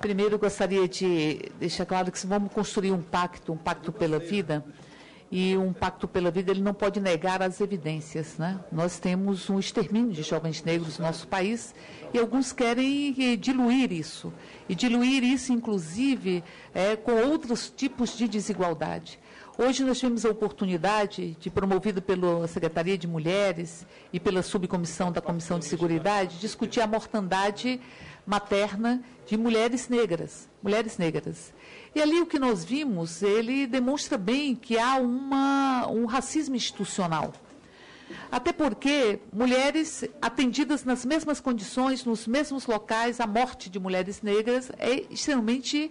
Primeiro, eu gostaria de deixar claro que se vamos construir um pacto pela vida, e um pacto pela vida ele não pode negar as evidências, né? Nós temos um extermínio de jovens negros no nosso país e alguns querem diluir isso, inclusive, com outros tipos de desigualdade. Hoje nós tivemos a oportunidade, promovida pela Secretaria de Mulheres e pela subcomissão da Comissão de Seguridade, discutir a mortandade materna de mulheres negras. E ali o que nós vimos, ele demonstra bem que há um racismo institucional. Até porque mulheres atendidas nas mesmas condições, nos mesmos locais, a morte de mulheres negras é extremamente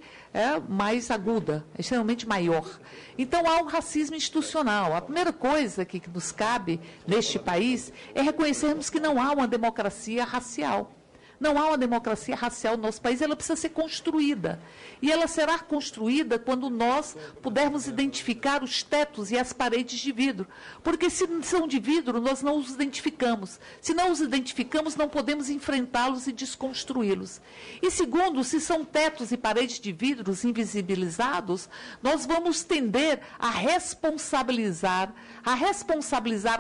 mais aguda, é extremamente maior. Então, há um racismo institucional. A primeira coisa que nos cabe neste país é reconhecermos que não há uma democracia racial. Não há uma democracia racial no nosso país, ela precisa ser construída. E ela será construída quando nós pudermos identificar os tetos e as paredes de vidro. Porque se são de vidro, nós não os identificamos. Se não os identificamos, não podemos enfrentá-los e desconstruí-los. E segundo, se são tetos e paredes de vidros invisibilizados, nós vamos tender a responsabilizar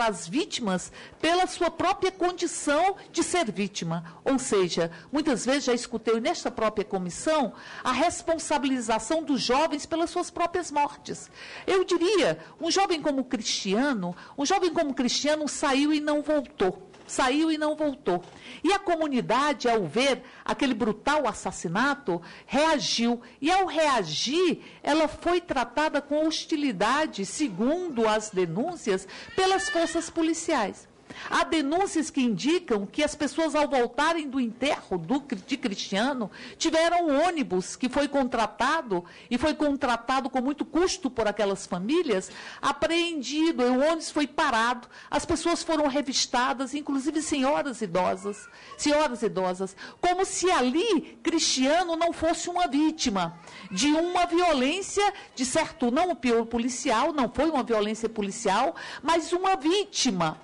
as vítimas pela sua própria condição de ser vítima. Ou seja, muitas vezes já escutei nesta própria comissão a responsabilização dos jovens pelas suas próprias mortes. Eu diria, um jovem como Cristiano saiu e não voltou. E a comunidade, ao ver aquele brutal assassinato, reagiu. E ao reagir, ela foi tratada com hostilidade, segundo as denúncias, pelas forças policiais. Há denúncias que indicam que as pessoas, ao voltarem do enterro de Cristiano, tiveram um ônibus que foi contratado, e foi contratado com muito custo por aquelas famílias, apreendido, o ônibus foi parado, as pessoas foram revistadas, inclusive senhoras idosas, como se ali Cristiano não fosse uma vítima de uma violência, de certo, não policial, não foi uma violência policial, mas uma vítima.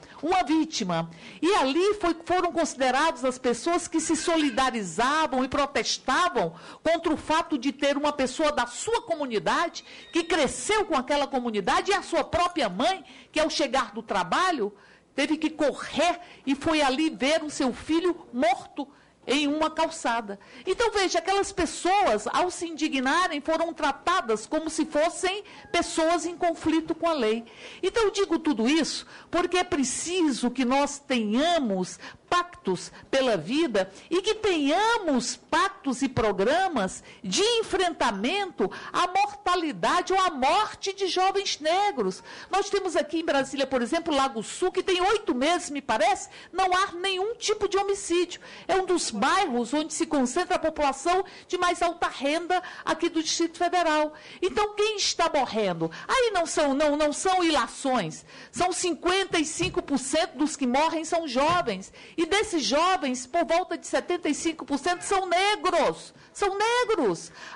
E ali foram consideradas as pessoas que se solidarizavam e protestavam contra o fato de ter uma pessoa da sua comunidade, que cresceu com aquela comunidade, e a sua própria mãe, que ao chegar do trabalho, teve que correr e foi ali ver o seu filho morto em uma calçada. Então, veja, aquelas pessoas, ao se indignarem, foram tratadas como se fossem pessoas em conflito com a lei. Então, eu digo tudo isso porque é preciso que nós tenhamos pactos pela vida e que tenhamos pactos e programas de enfrentamento à mortalidade ou à morte de jovens negros. Nós temos aqui em Brasília, por exemplo, Lago Sul, que tem 8 meses, me parece, não há nenhum tipo de homicídio. É um dos bairros onde se concentra a população de mais alta renda aqui do Distrito Federal. Então, quem está morrendo? Aí não são ilações. São 55% dos que morrem são jovens. E desses jovens, por volta de 75% são negros.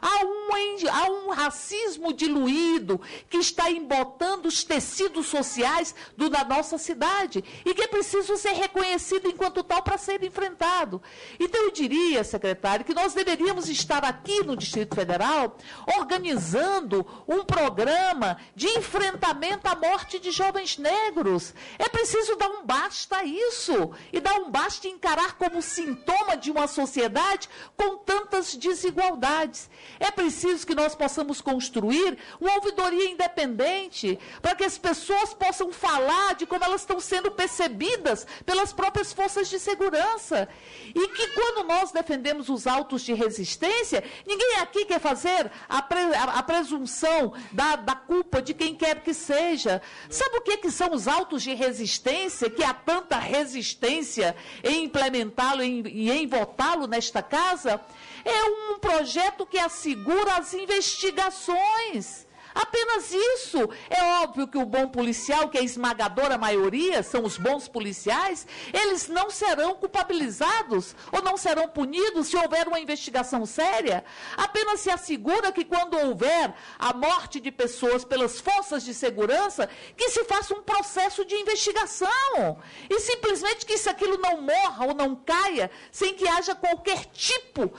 Há um racismo diluído que está embotando os tecidos sociais da nossa cidade e que é preciso ser reconhecido enquanto tal para ser enfrentado. Então, eu diria, secretário, que nós deveríamos estar aqui no Distrito Federal organizando um programa de enfrentamento à morte de jovens negros. É preciso dar um basta a isso e dar um basta e encarar como sintoma de uma sociedade com tantas desigualdades. É preciso que nós possamos construir uma ouvidoria independente para que as pessoas possam falar de como elas estão sendo percebidas pelas próprias forças de segurança. E que quando nós defendemos os autos de resistência, ninguém aqui quer fazer a presunção da culpa de quem quer que seja. Sabe o que são os autos de resistência, que há tanta resistência em implementá-lo e em votá-lo nesta casa? É um projeto que assegura as investigações. Apenas isso. É óbvio que o bom policial, que é a esmagadora maioria, são os bons policiais, eles não serão culpabilizados ou não serão punidos se houver uma investigação séria. Apenas se assegura que quando houver a morte de pessoas pelas forças de segurança, que se faça um processo de investigação. E simplesmente que aquilo não morra ou não caia sem que haja qualquer tipo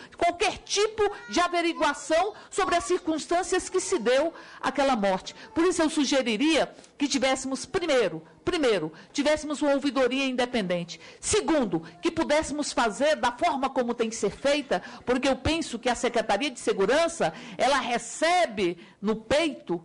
de averiguação sobre as circunstâncias que se deu aquela morte. Por isso eu sugeriria que tivéssemos, primeiro, tivéssemos uma ouvidoria independente. Segundo, que pudéssemos fazer da forma como tem que ser feita, porque eu penso que a Secretaria de Segurança, ela recebe no peito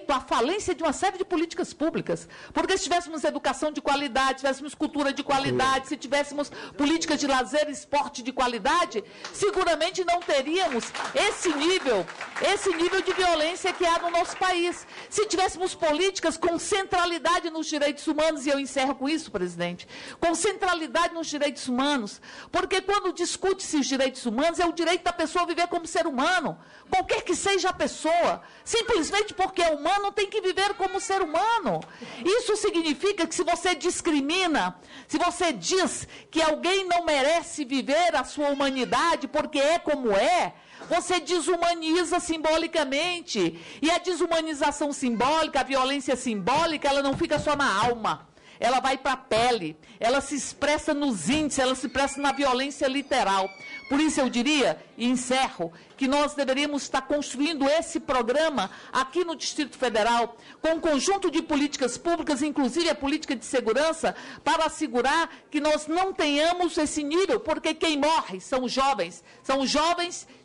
a falência de uma série de políticas públicas. Porque se tivéssemos educação de qualidade, se tivéssemos cultura de qualidade, se tivéssemos políticas de lazer e esporte de qualidade, seguramente não teríamos esse nível de violência que há no nosso país. Se tivéssemos políticas com centralidade nos direitos humanos, e eu encerro com isso, presidente, com centralidade nos direitos humanos, porque quando discute-se os direitos humanos, é o direito da pessoa viver como ser humano, qualquer que seja a pessoa, simplesmente porque é humano, tem que viver como ser humano. Isso significa que se você discrimina, se você diz que alguém não merece viver a sua humanidade porque é como é, você desumaniza simbolicamente. E a desumanização simbólica, a violência simbólica, ela não fica só na alma. Ela vai para a pele, ela se expressa nos índices, ela se expressa na violência literal. Por isso eu diria, e encerro, que nós deveríamos estar construindo esse programa aqui no Distrito Federal, com um conjunto de políticas públicas, inclusive a política de segurança, para assegurar que nós não tenhamos esse nível, porque quem morre são jovens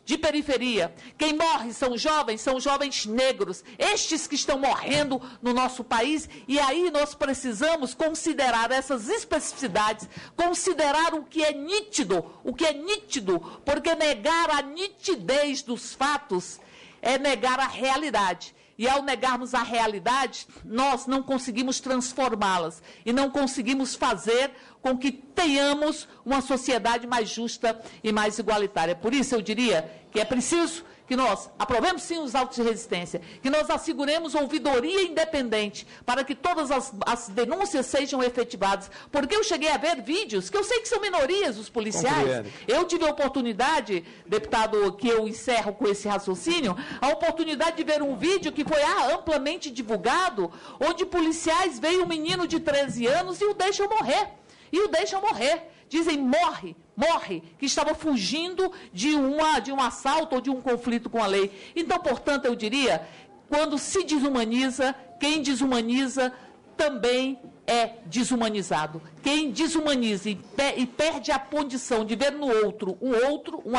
de periferia. Quem morre são jovens negros, estes que estão morrendo no nosso país, e aí nós precisamos considerar essas especificidades, considerar o que é nítido, porque negar a nitidez dos fatos é negar a realidade. E ao negarmos a realidade, nós não conseguimos transformá-las e não conseguimos fazer com que tenhamos uma sociedade mais justa e mais igualitária. Por isso eu diria que é preciso que nós aprovemos sim os autos de resistência, que nós asseguremos ouvidoria independente para que todas as denúncias sejam efetivadas. Porque eu cheguei a ver vídeos, que eu sei que são minorias os policiais. Compreendo. Eu tive a oportunidade, deputado, que eu encerro com esse raciocínio, a oportunidade de ver um vídeo que foi amplamente divulgado, onde policiais veem um menino de 13 anos e o deixam morrer. Dizem, morre, que estava fugindo de um assalto ou de um conflito com a lei. Então, portanto, eu diria, quando se desumaniza, quem desumaniza também é desumanizado. Quem desumaniza e perde a condição de ver no outro, uma